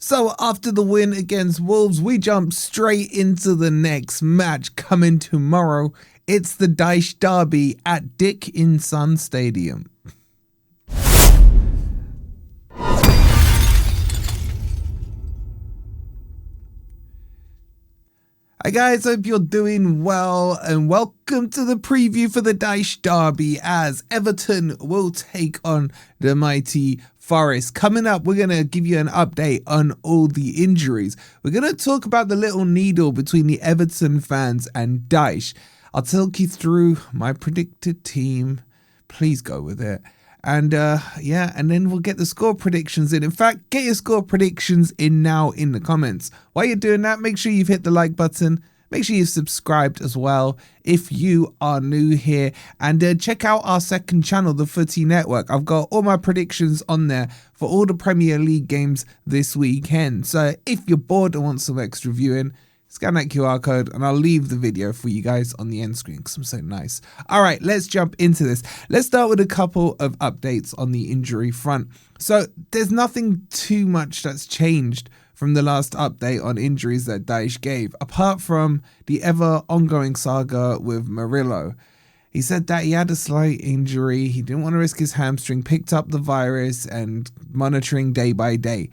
So after the win against Wolves, we jump straight into the next match coming tomorrow. It's the DYCHE Derby at Dickinson Stadium. Hi guys, hope you're doing well and welcome to the preview for the DYCHE Derby as Everton will take on the mighty Forest. Coming up, we're going to give you an update on all the injuries. We're going to talk about the little needle between the Everton fans and DYCHE. I'll talk you through my predicted team. Please go with it. And and then we'll get the score predictions in. In fact, get your score predictions in now in the comments. While you're doing that, make sure you've hit the like button. Make sure you've subscribed as well if you are new here. And check out our second channel, the Footy Network. I've got all my predictions on there for all the Premier League games this weekend. So if you're bored and want some extra viewing, scan that QR code and I'll leave the video for you guys on the end screen because I'm so nice. All right, let's jump into this. Let's start with a couple of updates on the injury front. So there's nothing too much that's changed from the last update on injuries that DYCHE gave, apart from the ever ongoing saga with Murillo. He said that he had a slight injury, he didn't want to risk his hamstring, picked up the virus and monitoring day by day.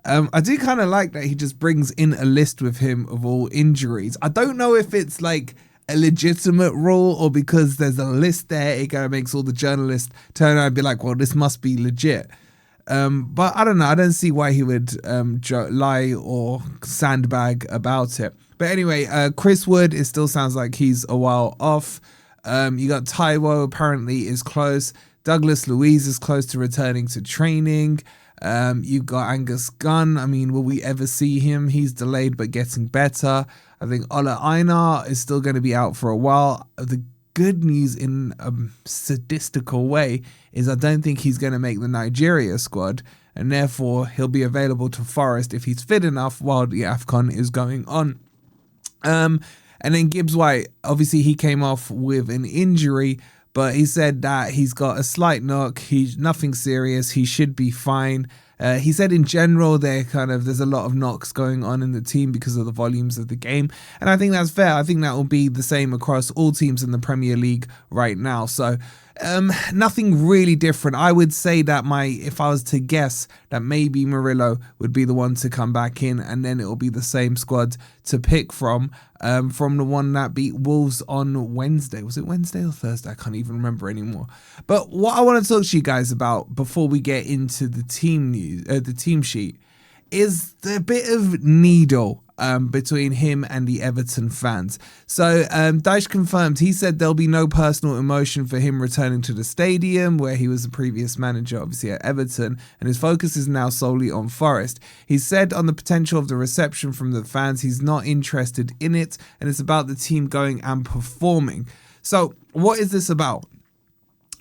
I do kind of like that he just brings in a list with him of all injuries. I don't know if it's like a legitimate rule or because there's a list there, it kind of makes all the journalists turn around and be like, well, this must be legit. But I don't know. I don't see why he would lie or sandbag about it. But anyway, Chris Wood, it still sounds like he's a while off. You got Taiwo apparently is close. Douglas Luiz is close to returning to training. You've got Angus Gunn. I mean, will we ever see him? He's delayed but getting better. I think Ola Einar is still going to be out for a while. The good news in a sadistical way is I don't think he's going to make the Nigeria squad, and therefore he'll be available to Forest if he's fit enough while the AFCON is going on. And then Gibbs-White, obviously he came off with an injury, but he said that he's got a slight knock. He's nothing serious. He should be fine. He said in general there's a lot of knocks going on in the team because of the volumes of the game. And I think that's fair. I think that will be the same across all teams in the Premier League right now. So nothing really different. I would say that if I was to guess, that maybe Murillo would be the one to come back in, and then it will be the same squad to pick from the one that beat Wolves on Wednesday. Was it Wednesday or Thursday? I can't even remember anymore. But what I want to talk to you guys about before we get into the team news, the team sheet, is the bit of needle between him and the Everton fans. So Dyche confirmed, he said there'll be no personal emotion for him returning to the stadium where he was the previous manager, obviously at Everton, and his focus is now solely on Forest. He said on the potential of the reception from the fans, he's not interested in it, and it's about the team going and performing. So what is this about?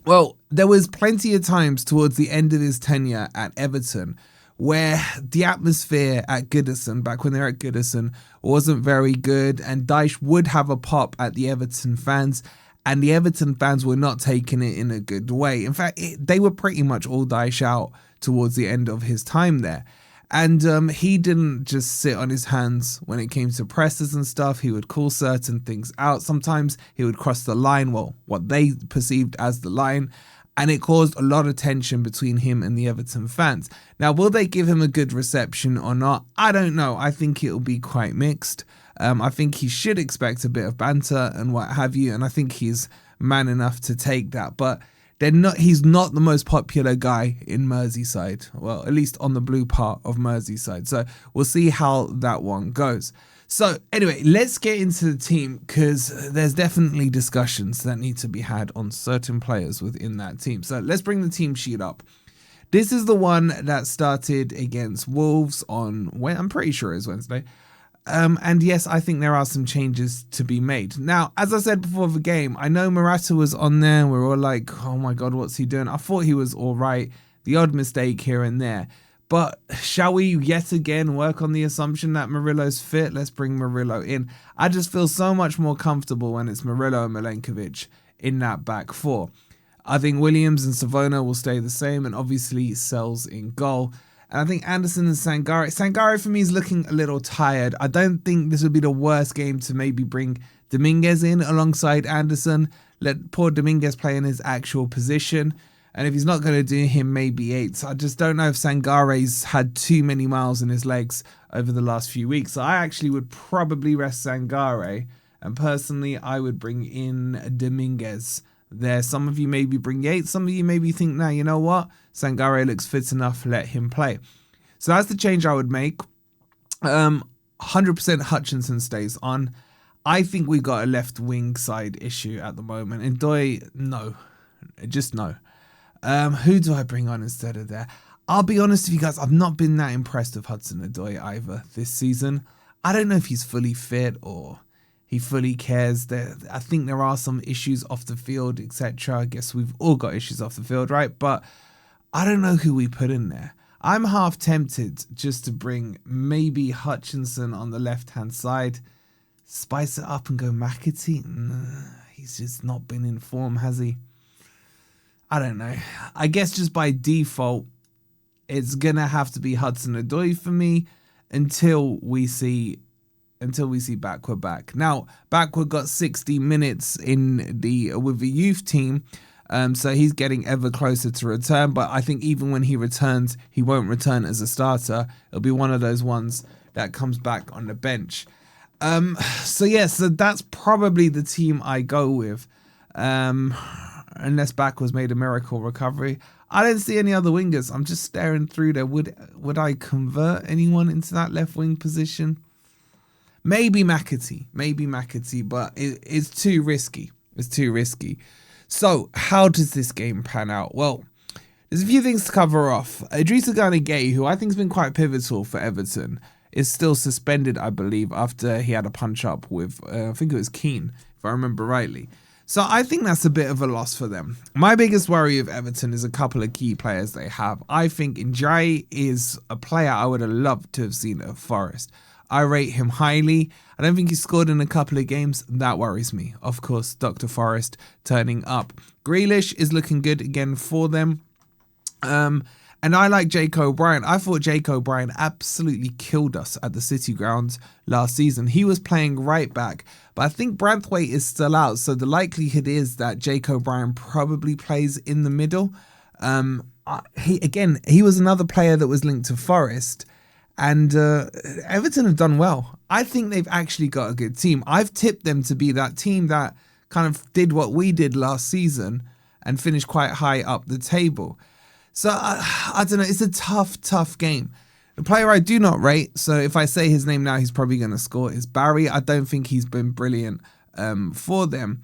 Well, there was plenty of times towards the end of his tenure at Everton where the atmosphere at Goodison, back when they were at Goodison, wasn't very good, and Dyche would have a pop at the Everton fans, and the Everton fans were not taking it in a good way. In fact, they were pretty much all Dyche out towards the end of his time there. And he didn't just sit on his hands when it came to presses and stuff. He would call certain things out. Sometimes he would cross the line, well, what they perceived as the line, and it caused a lot of tension between him and the Everton fans. Now, will they give him a good reception or not? I don't know. I think it'll be quite mixed. I think he should expect a bit of banter and what have you, and I think he's man enough to take that. But he's not the most popular guy in Merseyside. Well, at least on the blue part of Merseyside. So we'll see how that one goes. So anyway, let's get into the team because there's definitely discussions that need to be had on certain players within that team. So let's bring the team sheet up. This is the one that started against Wolves on, I'm pretty sure it was Wednesday. And yes, I think there are some changes to be made. Now, as I said before the game, I know Morata was on there. We're all like, oh my God, what's he doing? I thought he was all right. The odd mistake here and there. But shall we yet again work on the assumption that Murillo's fit? Let's bring Murillo in. I just feel so much more comfortable when it's Murillo and Milenkovic in that back four. I think Williams and Savona will stay the same, and obviously Sells in goal. And I think Anderson and Sangare. Sangare for me is looking a little tired. I don't think this would be the worst game to maybe bring Dominguez in alongside Anderson. Let poor Dominguez play in his actual position. And if he's not going to do him, maybe 8. So I just don't know if Sangare's had too many miles in his legs over the last few weeks. So I actually would probably rest Sangare. And personally, I would bring in Dominguez there. Some of you maybe bring 8. Some of you maybe think, nah, you know what? Sangare looks fit enough. Let him play. So that's the change I would make. 100% Hutchinson stays on. I think we got a left wing side issue at the moment. And Ndoye, no. Just no. Who do I bring on instead of there? I'll be honest with you guys, I've not been that impressed with Hudson-Odoi either this season. I don't know if he's fully fit or he fully cares. I think there are some issues off the field, etc. I guess we've all got issues off the field, right? But I don't know who we put in there. I'm half tempted just to bring maybe Hutchinson on the left-hand side, spice it up and go McAtee. He's just not been in form, has he? I don't know. I guess just by default, it's going to have to be Hudson-Odoi for me until we see Backward back. Now, Backward got 60 minutes with the youth team, so he's getting ever closer to return. But I think even when he returns, he won't return as a starter. It'll be one of those ones that comes back on the bench. So that's probably the team I go with. Unless Backward's made a miracle recovery. I don't see any other wingers. I'm just staring through there. Would I convert anyone into that left wing position? Maybe McAtee, but it's too risky. It's too risky. So how does this game pan out? Well, there's a few things to cover off. Idrissa Gana Gueye, who I think has been quite pivotal for Everton, is still suspended, I believe, after he had a punch up with, I think it was Keane, if I remember rightly. So I think that's a bit of a loss for them. My biggest worry of Everton is a couple of key players they have. I think Ndiaye is a player I would have loved to have seen at Forest. I rate him highly. I don't think he scored in a couple of games. That worries me. Of course, Dr. Forest turning up. Grealish is looking good again for them. And I like Jake O'Brien. I thought Jake O'Brien absolutely killed us at the City Ground last season. He was playing right back, but I think Branthwaite is still out. So the likelihood is that Jake O'Brien probably plays in the middle. He was another player that was linked to Forest. And Everton have done well. I think they've actually got a good team. I've tipped them to be that team that kind of did what we did last season and finished quite high up the table. So, I don't know. It's a tough game. The player I do not rate, so if I say his name now, he's probably going to score, is Barry. I don't think he's been brilliant for them.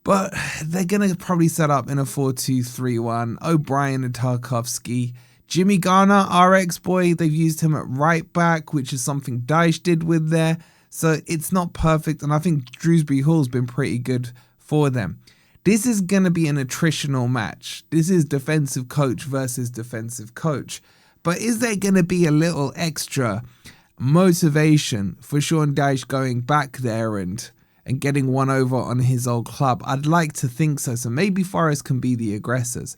But they're going to probably set up in a 4-2-3-1. O'Brien and Tarkowski. Jimmy Garner, our ex-boy, they've used him at right back, which is something Dyche did with there. So it's not perfect. And I think Shrewsbury Hall's been pretty good for them. This is going to be an attritional match. This is defensive coach versus defensive coach. But is there going to be a little extra motivation for Sean Dyche going back there and getting one over on his old club? I'd like to think so. So maybe Forest can be the aggressors.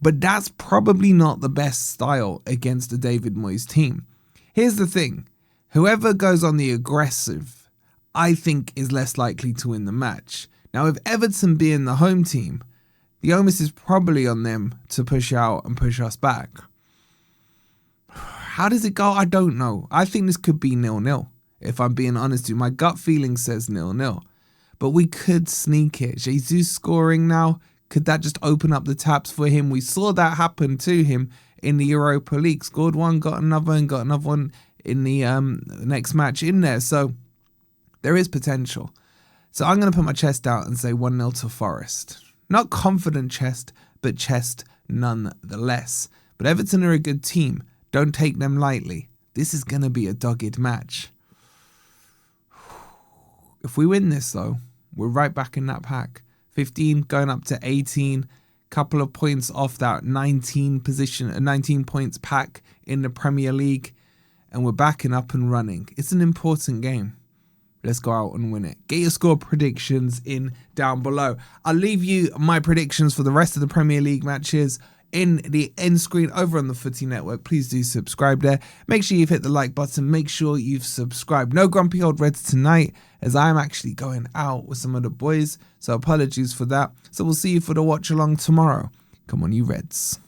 But that's probably not the best style against the David Moyes team. Here's the thing. Whoever goes on the aggressive, I think, is less likely to win the match. Now, with Everton being the home team, the onus is probably on them to push out and push us back. How does it go? I don't know. I think this could be 0-0, if I'm being honest with you. My gut feeling says 0-0. But we could sneak it. Jesus scoring now. Could that just open up the taps for him? We saw that happen to him in the Europa League. Scored one, got another, and got another one in the next match in there. So there is potential. So I'm going to put my chest out and say 1-0 to Forest. Not confident chest, but chest nonetheless. But Everton are a good team. Don't take them lightly. This is going to be a dogged match. If we win this, though, we're right back in that pack. 15 going up to 18. Couple of points off that 19 points pack in the Premier League. And we're back and up and running. It's an important game. Let's go out and win it. Get your score predictions in down below. I'll leave you my predictions for the rest of the Premier League matches in the end screen over on the Footy Network. Please do subscribe there. Make sure you've hit the like button. Make sure you've subscribed. No grumpy old Reds tonight, as I'm actually going out with some of the boys, so apologies for that. So we'll see you for the watch along tomorrow. Come on, you Reds.